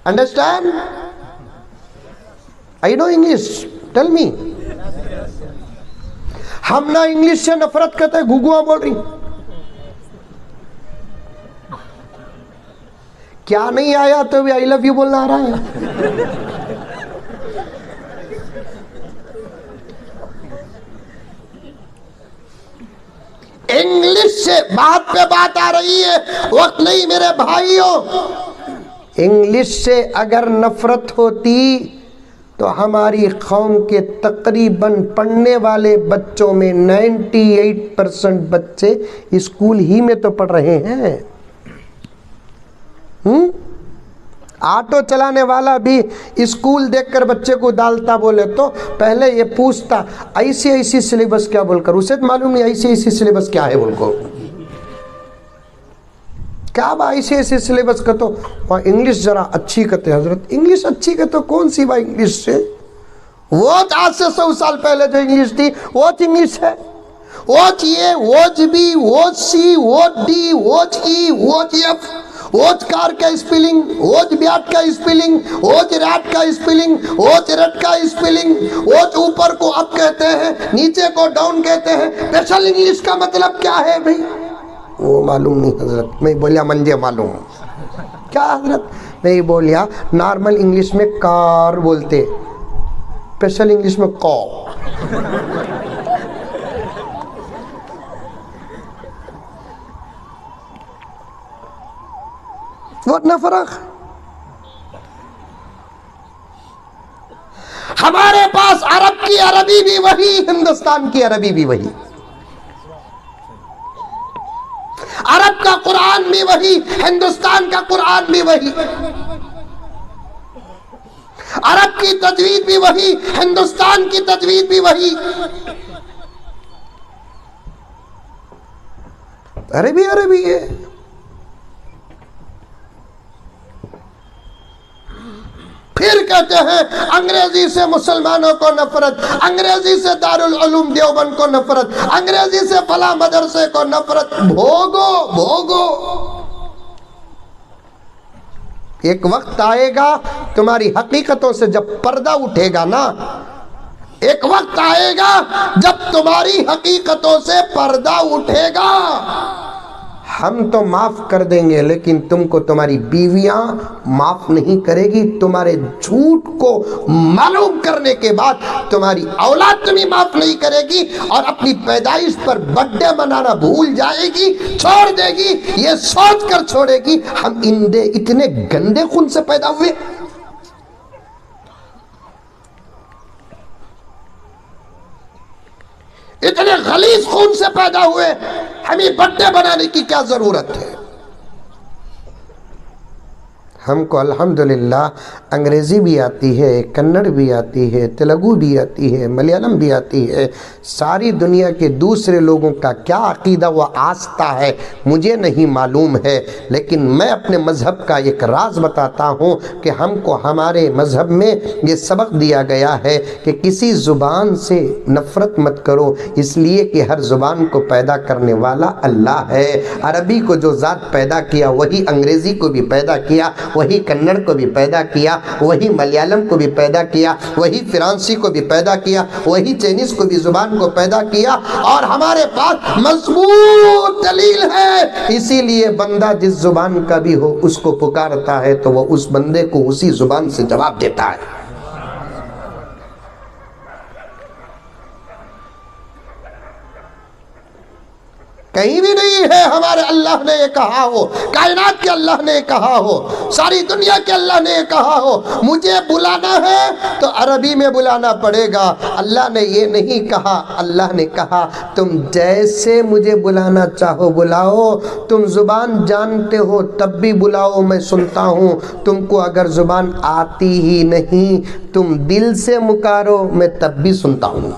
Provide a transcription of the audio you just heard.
Understand? I know English. Tell me. ہم نہ English سے نفرت کرتے، گھگوا بول رہی کیا نہیں آیا تو بھی آئی لو یو بولنا آ رہا ہے. انگلش سے بات پہ بات آ رہی ہے، وقت نہیں میرے بھائیوں. انگلش سے اگر نفرت ہوتی تو ہماری قوم کے تقریباً پڑھنے والے بچوں میں 98% بچے اسکول ہی میں تو پڑھ رہے ہیں. آٹو چلانے والا بھی اسکول دیکھ کر بچے کو ڈالتا بولے تو پہلے یہ پوچھتا ایسی سلیبس کیا بول کر، اسے معلوم نہیں ایسی سلیبس کیا ہے بول کو. کیا با ایسی سلیبس کا تو انگلش ذرا اچھی کرتے حضرت. انگلش اچھی کا تو کون سی با انگلش سے؟ وہ آج سے 100 سال پہلے جو انگلش تھی وہ انگلش ہے. Which A which B which C which D which E which F, which car کا اسپیلنگ، ووچ بیاٹ کا اسپیلنگ، ووچ ریٹ کا اسپیلنگ، ووچ ریٹ کا اسپیلنگ. ووچ اوپر کو اپ کہتے ہیں، نیچے کو ڈاؤن کہتے ہیں. اسپیشل انگلش کا مطلب کیا ہے بھئی؟ وہ معلوم نہیں حضرت. میں بولیا منجے معلوم. کیا حضرت؟ میں بولیا نارمل انگلش میں کار بولتے، اسپیشل انگلش میں کو. ورنہ فرق. ہمارے پاس عرب کی عربی بھی وہی، ہندوستان کی عربی بھی وہی. عرب کا قرآن بھی وہی، ہندوستان کا قرآن بھی وہی. عرب کی تجوید بھی وہی، ہندوستان کی تجوید بھی وہی. عربی عربی ہے. پھر کہتے ہیں انگریزی سے مسلمانوں کو نفرت، انگریزی سے دارالعلوم دیوبند کو نفرت، انگریزی سے فلاں مدرسے کو نفرت. بھوگو بھوگو. ایک وقت آئے گا تمہاری حقیقتوں سے جب پردہ اٹھے گا نا، ایک وقت آئے گا جب تمہاری حقیقتوں سے پردہ اٹھے گا. ہم تو معاف کر دیں گے لیکن تم کو تمہاری بیویاں معاف نہیں کرے گی. تمہارے جھوٹ کو معلوم کرنے کے بعد تمہاری اولاد تمہیں معاف نہیں کرے گی، اور اپنی پیدائش پر برتھ ڈے منانا بھول جائے گی، چھوڑ دے گی. یہ سوچ کر چھوڑے گی ہم اتنے گندے خون سے پیدا ہوئے. اتنے غلیظ خون سے پیدا ہوئے، ہمیں برتھ ڈے بنانے کی کیا ضرورت ہے؟ ہم کو الحمدللہ انگریزی بھی آتی ہے، کنڑ بھی آتی ہے، تیلگو بھی آتی ہے، ملیالم بھی آتی ہے. ساری دنیا کے دوسرے لوگوں کا کیا عقیدہ و آستہ ہے مجھے نہیں معلوم ہے، لیکن میں اپنے مذہب کا ایک راز بتاتا ہوں کہ ہم کو ہمارے مذہب میں یہ سبق دیا گیا ہے کہ کسی زبان سے نفرت مت کرو، اس لیے کہ ہر زبان کو پیدا کرنے والا اللہ ہے. عربی کو جو ذات پیدا کیا وہی انگریزی کو بھی پیدا کیا، وہی کنڑ کو بھی پیدا کیا، وہی ملیالم کو بھی پیدا کیا، وہی فرانسی کو بھی پیدا کیا، وہی چائنیز کو بھی زبان کو پیدا کیا. اور ہمارے پاس مضبوط دلیل ہے. اسی لیے بندہ جس زبان کا بھی ہو اس کو پکارتا ہے تو وہ اس بندے کو اسی زبان سے جواب دیتا ہے. کہیں بھی نہیں ہے ہمارے اللہ نے یہ کہا ہو، کائنات کے اللہ نے یہ کہا ہو، ساری دنیا کے اللہ نے یہ کہا ہو مجھے بلانا ہے تو عربی میں بلانا پڑے گا. اللہ نے یہ نہیں کہا، اللہ نے کہا تم جیسے مجھے بلانا چاہو بلاؤ. تم زبان جانتے ہو تب بھی بلاؤ، میں سنتا ہوں. تم کو اگر زبان آتی ہی نہیں تم دل سے مکارو، میں تب بھی سنتا ہوں.